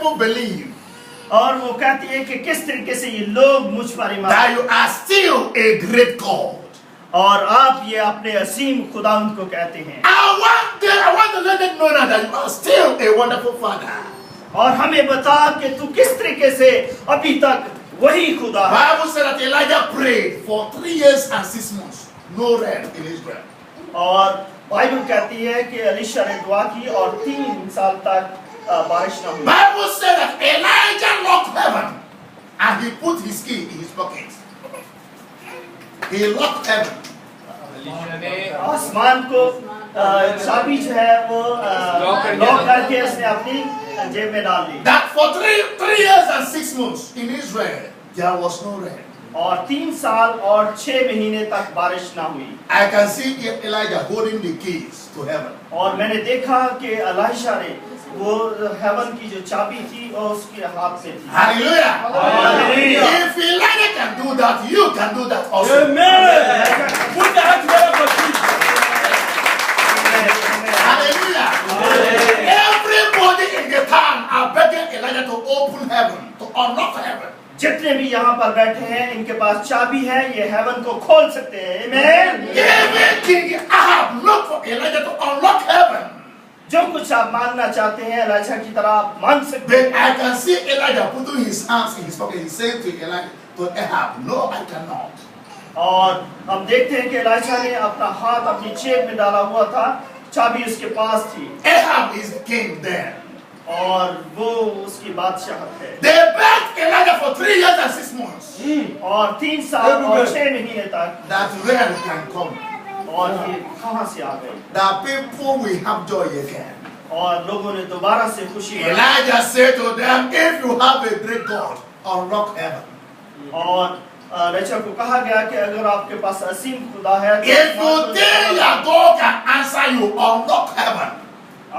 people believe और वो कहती है कि किस तरीके से ये लोग मुझ पर ईमान that you are still a great God. और आप ये अपने असीम खुदावंद को कहते हैं। I want to let them know that you are still a wonderful Father. और हमें बता कि तू किस तरीके से अभी तक वही खुदा है। Bible said that Elijah prayed for 3 years and 6 months, no rain in Israel. और बाइबल कहती है कि एलीशा ने दुआ की और 3 साल तक बारिश न हुई। Bible said that Elijah locked heaven and he put his key in his pocket. He locked heaven. आसमान को चाबी जो है वो लॉक करके उसने अपनी जेब में डाल ली। That for 3 years and 6 months in Israel there was no rain. और 3 साल और 6 महीने तक बारिश ना हुई। I can see Elijah holding the keys to heaven. और मैंने देखा कि एलीशा ने वो हेवन की जो चाबी थी और उसके हाथ में थी। Hallelujah! Hallelujah! If Elijah can do that, you can do that also. Amen. Put the hand together for Jesus. Hallelujah! Everybody in the town are begging Elijah to open heaven, to unlock heaven. जितने भी यहाँ पर बैठे हैं इनके पास चाबी है, ये हेवन को खोल सकते हैं। Amen. Even King Ahab looked for Elijah to unlock heaven. जो कुछ आप मांगना चाहते हैं एलीशा की तरह आप मांग सकते हैं। Then I can see Elijah putting his hands in his pocket. He said to Elijah, to Ahab, "No, I cannot." और हम देखते हैं कि एलीशा ने अपना हाथ अपनी जेब में डाला हुआ था, चाबी उसके पास थी। Ahab is the king then. और वो उसकी बादशाहत है। They begged Elijah for 3 years and 6 months और 3 साल और 6 महीने तक that rain can come, और ये कहाँ से आ गई? that people will have joy again. और लोगों ने दोबारा से खुशी मनाई। Elijah said to them, "If you have a great God, unlock heaven." और एलीशा को कहा गया कि अगर आपके पास असीम खुदा है तो If you think your God can answer you, unlock heaven.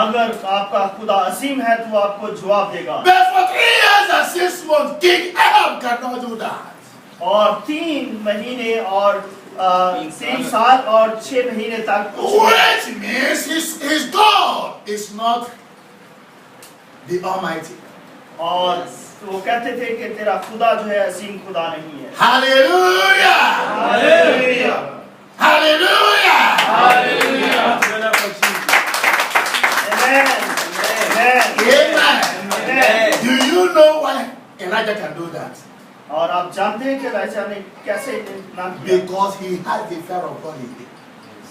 अगर आपका खुदा असीम है तो आपको जवाब देगा। But for 3 years and 6 months, King Ahab cannot do that. और 3 महीने और 3 साल और 6 महीने तक Which means his God is not the Almighty. और वो कहते थे कि तेरा खुदा जो है असीम खुदा नहीं है। Hallelujah! Hallelujah Hallelujah! Hallelujah. Together for Jesus. Amen Amen. Amen. Do you know why Elijah can do that? और आप जानते हैं कि एलीशा ने कैसे इतना किया? Because he had the fear of God in him.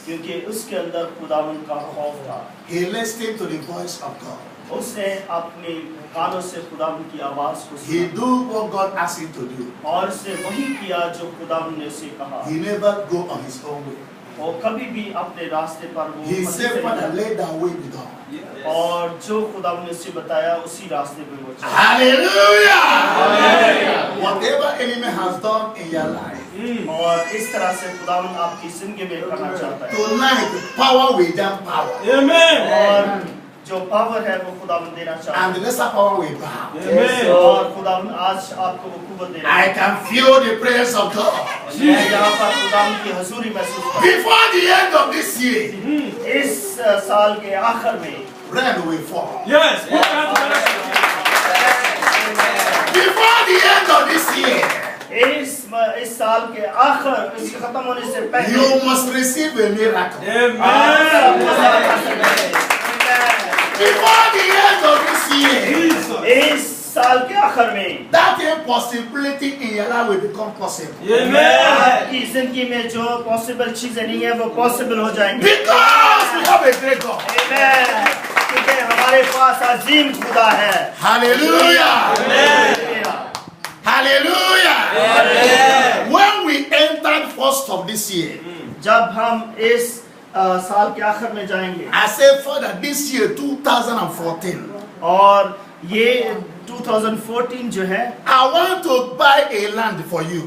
क्योंकि उसके अंदर खुदावंद का खौफ था। He listened to the voice of God. उसने अपने कानों से खुदावंद की आवाज को He सुना do what God asked him to do. और उसने वही किया जो खुदावंद ने उसे कहा। He never go on his own way. वो कभी भी अपने रास्ते पर वो He मस्ती said, से "Father, नहीं let thy will be done." और जो खुदावंद ने उसे बताया उसी रास्ते पे वो चला। Hallelujah! Hallelujah! Whatever enemy has done in your life, और इस तरह से खुदावंद आपकी जिंदगी में करना चाहता है। tonight power will jump power, Amen. और जो पावर है वो खुदावंद देना चाहता and the lesser power will bow. Amen. है। और खुदावंद आज आपको वो कुव्वत देना I can feel the presence of God. मैं यहाँ पर खुदावंद की हजूरी महसूस कर Before the end of this year, इस साल के आखिर में rain will fall. Yes. Put the hand together for Jesus. Before the end of this year, इस साल के आखिर इसके खत्म होने से पहले you must receive a miracle. Amen. Before the end of this year, इस साल के आखिर में that impossibility in your life will become possible. Amen. आपकी जिंदगी में जो पॉसिबल चीजें नहीं है वो पॉसिबल हो जाएंगी। Because we have a great God. Amen. क्योंकि हमारे पास अजीम खुदा है। Hallelujah. Hallelujah. Hallelujah. Amen. When we entered first of this year, जब हम इस साल के आखिर में जाएंगे I said, Father, this year 2014, और ये 2014 जो है I want to buy a land for you.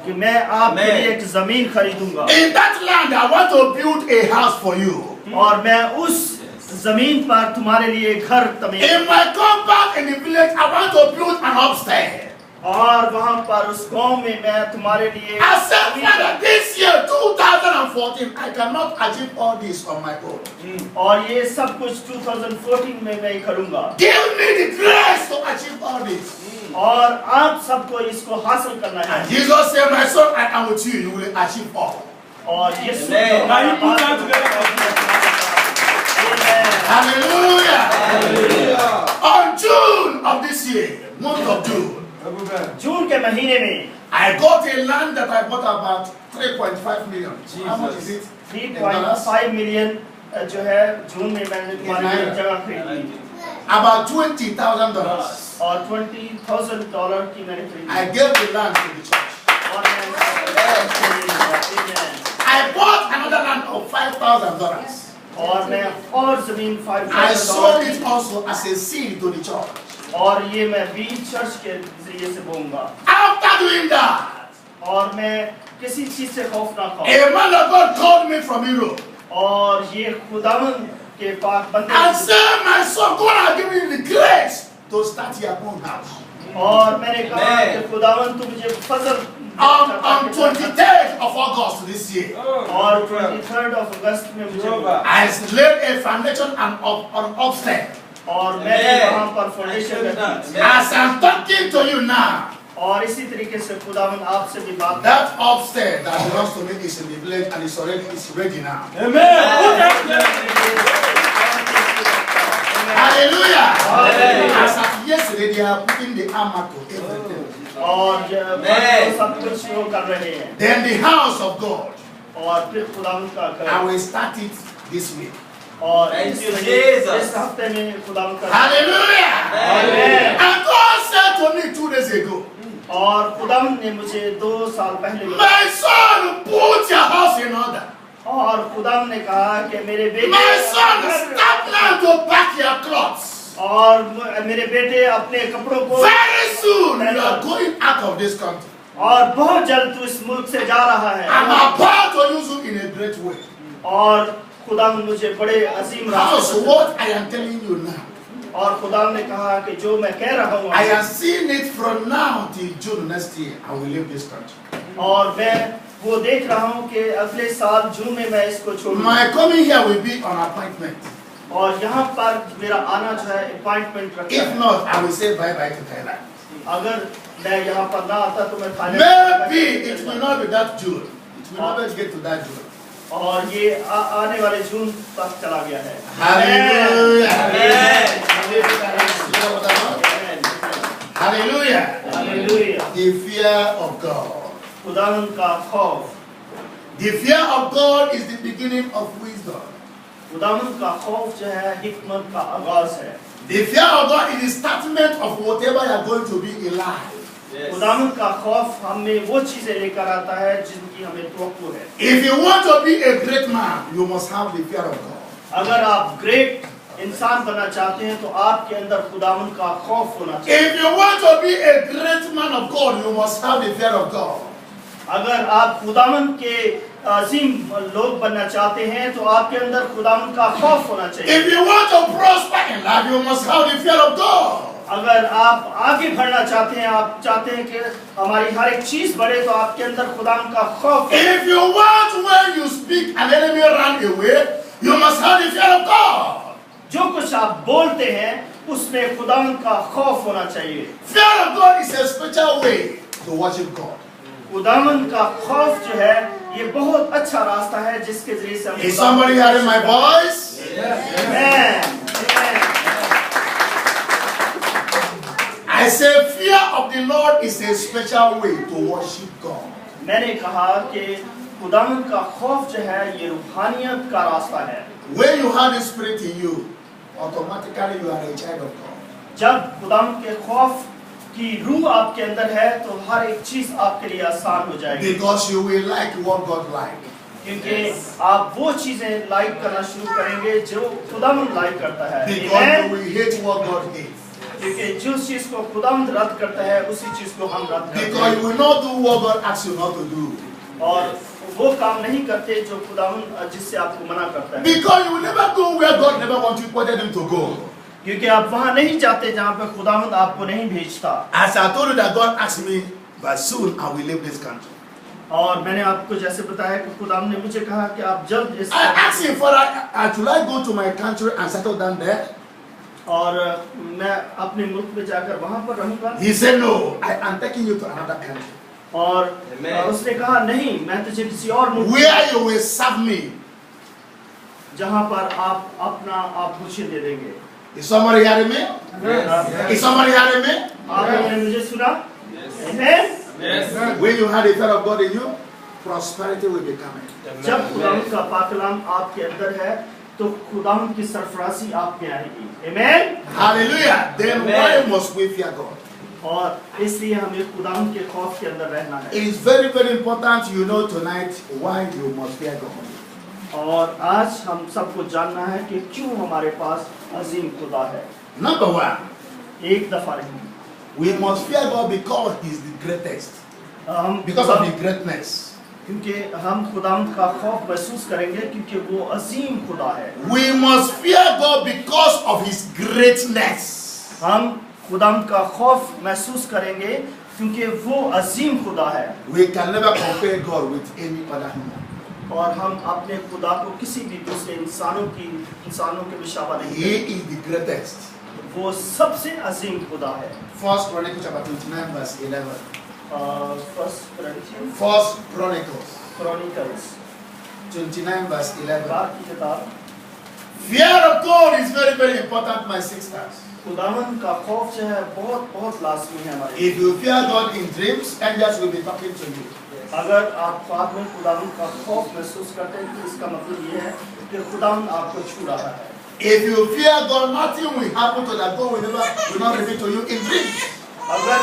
कि मैं आपके लिए एक जमीन खरीदूंगा In that land, I want to build a house for you. और मैं उस जमीन पर तुम्हारे लिए घर तमीर In my compound in the village, I want to build an upstairs. और वहां पर उस गांव में मैं तुम्हारे लिए I said, Father, this year, 2014, I cannot achieve all this on my own. और ये सब कुछ 2014 में मैं करूंगा Give me the grace to achieve all this. और आप सबको इसको हासिल करना है And Jesus said, my son, I am with you. You will achieve all. और यीशु Amen. Now you put that together for Amen. Hallelujah. On June of this year, month of June, जून के महीने में I got a land that I bought about 3.5 million. How much is it? 3.5 million जो है जून में मैंने तुम्हारे लिए जगह खरीदी About $20,000. और $20,000 की मैंने खरीदी I gave the land to the church. और I bought another land of $5,000. और मैं और जमीन I sold $5,000 it also as a seed to the church. और ये मैं बीज चर्च के जरिए से बोऊंगा After doing that, और मैं किसी चीज से खौफ ना खाऊं a man of God called me from Europe और ये खुदावन के पास बंदे and said, my son, God has given you the grace to start your own house. और मैंने कहा कि खुदावन तू मुझे फजल On 23rd of August this year, और 23rd of अगस्त में मुझे I laid a foundation on upstairs. और मैंने वहाँ पर फाउंडेशन रखी As I'm talking to you now, और इसी तरीके से खुदावन आपसे भी बात that upstairs that belongs to me is in the village and it's ready now. Amen. Put that together. Hallelujah. As of yesterday, they are putting the armor to everything. और जब सब कुछ वो कर रहे हैं Then the house of God, और फिर खुदावन का I घर will start it this week. और Thank you, इस Jesus. हफ्ते में खुदावन का Hallelujah. Amen. And God said to me 2 days ago, और खुदावन ने मुझे 2 साल पहले my son, put your house in order. और खुदावन ने कहा कि मेरे बेटे My son, start now to pack your clothes. और मेरे बेटे अपने कपड़ों को Very soon, you are going out of this country. और बहुत जल्द तू इस मुल्क से जा रहा है I'm about to use you in a great way. और खुदावन मुझे बड़े अजीम House, रास्ते what I am telling you now, और खुदावन ने कहा कि जो मैं कह रहा हूँ I am seeing it from now till June next year. I will leave this country. और मैं वो देख रहा हूँ कि अगले साल जून में मैं इसको छोड़ूंगा My coming here will be on appointment. और यहाँ पर मेरा आना जो है अपॉइंटमेंट रखा If है not, I will say bye bye to Thailand. अगर मैं यहाँ पर ना आता तो मैं Maybe it will not be that June. It will not get to that June. और ये आने वाले जून तक चला गया है Hallelujah. Hallelujah. Hallelujah. The fear of God. खुदावन का खौफ The fear of God is the beginning of wisdom. खुदावन का खौफ जो है हिकमत का आगाज है The fear of God is the statement of whatever you are going to be in life. खुदावन का खौफ हमें वो चीजें लेकर आता है जिनकी हमें तवक्को है If you want to be a great man, you must have the fear of God. अगर आप ग्रेट इंसान बनना चाहते हैं तो आपके अंदर खुदावन का खौफ होना चाहिए If you want to be a great man of God, you must have the fear of God. अगर आप खुदावन के अजीम लोग बनना चाहते हैं तो आपके अंदर खुदावन का खौफ होना चाहिए If you want to prosper in life, you must have the fear of God. अगर आप आगे बढ़ना चाहते हैं आप चाहते हैं कि हमारी हर एक चीज बढ़े तो आपके अंदर खुदावन का खौफ है If you want when you speak an enemy run away, you must have the fear of God. जो कुछ आप बोलते हैं उसमें खुदावन का खौफ होना चाहिए Fear of God is a special way to worship God. खुदावन का खौफ जो है ये बहुत अच्छा रास्ता है जिसके जरिए से हम Is somebody hearing my voice? Amen. Amen. I say fear of the Lord is a special way to worship God. मैंने कहा कि खुदावन का खौफ जो है ये रूहानियत का रास्ता है When you have the Spirit in you, automatically you are a child of God. जब खुदावन के खौफ की रूह आपके अंदर है तो हर एक चीज आपके लिए आसान हो जाएगी Because you will like what God likes. क्योंकि आप वो चीजें लाइक करना शुरू करेंगे जो खुदावन लाइक करता है Because Amen? you will hate what God hates. क्योंकि जिस चीज को खुदावन रद्द करता है उसी चीज को हम रद्द करते Because हैं you will not do what God asks you not to do. और वो काम नहीं करते जो खुदावन जिससे आपको मना करता है Because you will never go where God never wanted him to go. क्योंकि आप वहां नहीं जाते जहां पे खुदावंद आपको नहीं भेजता। As I told you that God asked me, but soon I will leave this country. और मैंने आपको जैसे बताया कि खुदावंद ने मुझे कहा कि आप जल्द इस I asked him, Father, should I go to my country and settle down there? और मैं अपने मुल्क में जाकर वहां पर रहूंगा। He said, no, I am taking you to another country. और उसने कहा नहीं, मैं तुझे किसी और मुल्क Where you will serve me. जहां पर आप अपना आप मुझे दे देंगे। Is somebody hearing me? Is somebody hearing me? आपने मुझे सुना? Amen? When you have the fear of God in you, prosperity will be coming. जब खुदावंद का पाक कलाम आपके अंदर है तो खुदावंद की सरफराजी आप में आएगी। Amen? Hallelujah. Then why must we fear God? और इसलिए हमें खुदावंद के खौफ के अंदर रहना है। It is very, very important you know tonight why you must fear God. और आज हम सबको जानना है कि क्यों हमारे पास अजीम खुदा है। Number one, एक दफा नहीं, we must fear God because He is the greatest. हम Because of His greatness. क्योंकि हम खुदावंद का खौफ महसूस करेंगे क्योंकि वो अजीम खुदा है। We must fear God because of His greatness. हम खुदावंद का खौफ महसूस करेंगे क्योंकि वो अजीम खुदा है। We can never compare God with any other human. और हम अपने खुदा को किसी भी दूसरे इंसानों के मुशाबा नहीं He is the greatest. वो सबसे अजीम खुदा है। First Chronicles chapter 29 verse 11. First First Chronicles chronicles 29 verse 11. की किताब। Fear of God is very, very important, my sisters. खुदावंद का खौफ जो है बहुत लाजमी है हमारे। If you fear God in dreams, angels will be talking to you. अगर आप ख्वाब में खुदावंद का खौफ महसूस करते हैं तो इसका मतलब ये है कि खुदावंद आपको छू रहा है। If you fear God, nothing will happen to that. God will not reveal to you in dreams. अगर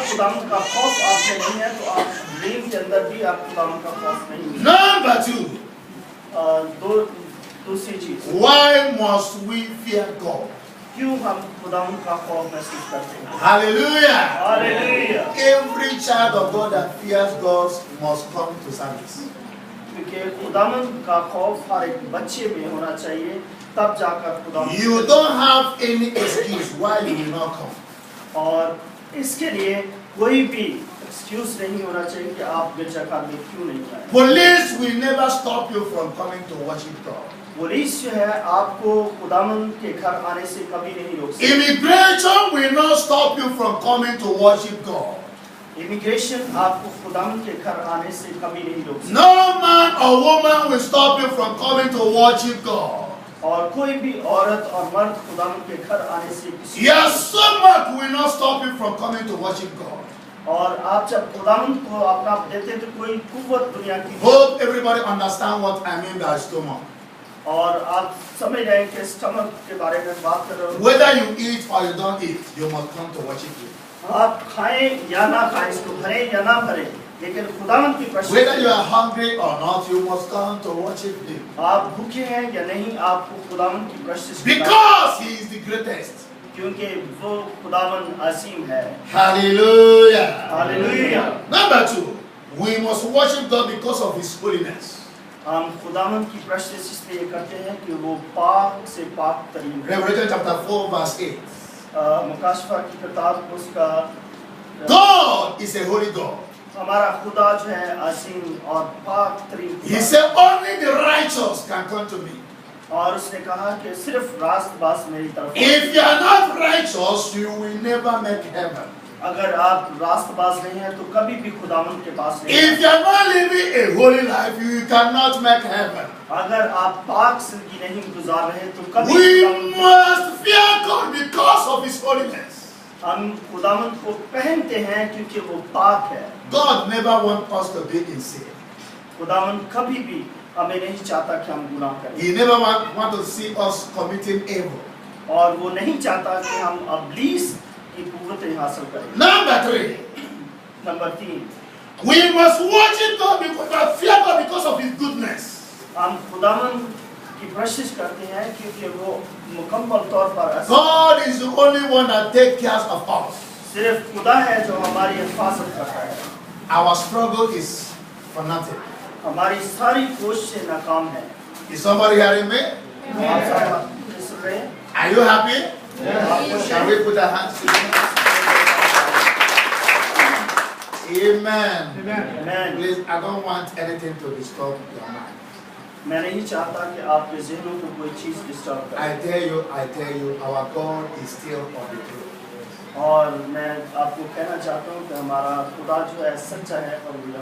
खुदावंद का खौफ आप में नहीं है तो आप ड्रीम के अंदर भी आप खुदावंद का खौफ नहीं है। Number two, दूसरी चीज, why must we fear God? क्यों हम खुदावंद का खौफ महसूस करते हैं? Hallelujah. Hallelujah. Every child of God that fears God must come to service. क्योंकि खुदावंद का खौफ हर एक बच्चे में होना चाहिए, तब जाकर खुदावंद। You don't have any excuse why you will not come. और इसके लिए कोई भी एक्सक्यूज नहीं होना चाहिए कि आप गिरजाघर में क्यों नहीं आए। Police will never stop you from coming to worship God. Police जो है आपको खुदावंद के घर आने से कभी नहीं रोक सकती। Immigration will not stop you from coming to worship God. Immigration आपको खुदावंद के घर आने से कभी नहीं रोक सकती। No man or woman will stop you from coming to worship God. और कोई भी औरत और मर्द खुदावंद के घर आने से किसी Your stomach will not stop you from coming to worship God. और आप जब खुदावंद को अपना देते हैं तो कोई कुव्वत दुनिया की। Hope everybody understand what I mean by stomach. और आप समझ रहे हैं कि स्टमक के बारे में बात कर रहे हो। Whether you eat or you don't eat, you must come to worship Him. आप खाएं या ना खाएं, इसको भरें या ना भरें, लेकिन खुदावंद की प्रशंसा। Whether you are hungry or not, you must come to worship Him. आप भूखे हैं या नहीं, आपको खुदावंद की प्रशंसा। Because He is the greatest. क्योंकि वो खुदावंद अजीम है। Hallelujah. Hallelujah. Number two, we must worship God because of His holiness. हम खुदावंद की प्रशंसा इसलिए करते हैं कि वो पाक से पाक तरीन है। Revelation chapter 4 verse 8. मुकाशफा की किताब उसका God is a holy God. हमारा खुदा जो है अजीम और पाक तरीन। He said only the righteous can come to me. और उसने कहा कि सिर्फ रास्तबाज मेरी तरफ। If you are not righteous, you will never make heaven. अगर आप रास्तबाज नहीं हैं तो कभी भी खुदावंद के पास नहीं। If you are not living a holy life, you cannot make heaven. अगर आप पाक जिंदगी नहीं गुजार रहे तो कभी We must fear God because of His holiness. हम खुदावंद को पहनते हैं क्योंकि वो पाक है। God never wants us to be in sin. खुदावंद कभी भी हमें नहीं चाहता कि हम गुनाह करें। He never want to see us committing evil. और वो नहीं चाहता कि हम अब्लीस की कुव्वतें हासिल करें। Number 3, number 3, we must worship God because fear God because of His goodness. हम खुदावंद की प्रशंसा करते हैं क्योंकि वो मुकम्मल तौर पर God is the only one that takes care of us. सिर्फ खुदा है जो हमारी हिफाजत करता है। Our struggle is for nothing. हमारी सारी कोशिश से नाकाम है। Is somebody hearing me? आप सब सुन रहे हैं? Are you happy? Shall we put our hands together? Amen. Amen. Please, I don't want anything to disturb your mind. मैं नहीं चाहता कि आपके ज़हनों को कोई चीज़ डिस्टर्ब करे। I tell you, our God is still on the throne. और मैं आपको कहना चाहता हूँ कि हमारा खुदा जो है सच्चा है और